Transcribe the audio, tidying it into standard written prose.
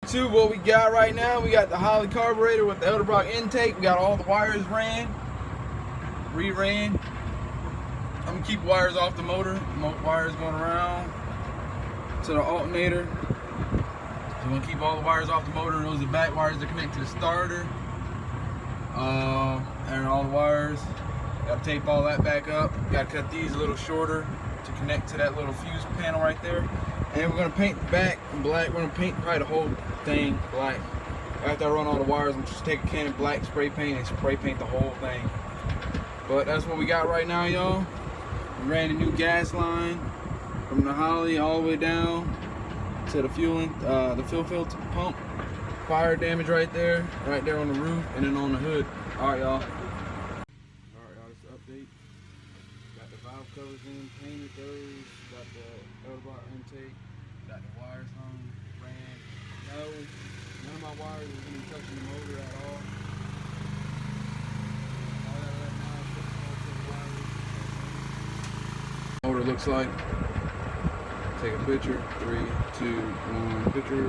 to what we got right now. We got the Holley carburetor with the Edelbrock intake. We got all the wires re-ran. I'm gonna keep wires off the motor. Wires going around to the alternator. So I'm gonna keep all the wires off the motor. Those are the back wires that connect to the starter. And all the wires. Gotta tape all that back up. Gotta cut these a little shorter to connect to that little fuse panel right there. And we're gonna paint the back black. We're gonna paint probably the whole thing black. After I run all the wires, I'm just take a can of black spray paint and spray paint the whole thing. But that's what we got right now, y'all. We ran a new gas line from the Holley all the way down to the fuel filter pump. Fire damage right there on the roof and then on the hood. All right, y'all. This is the update. Got the valve covers in, painted those. Got the Edelbrock intake. Got the wires hung, ran. No, none of my wires are going to be touching the motor at all. All that right now is just all the wires. Motor looks like. Take a picture. 3, 2, 1. Picture.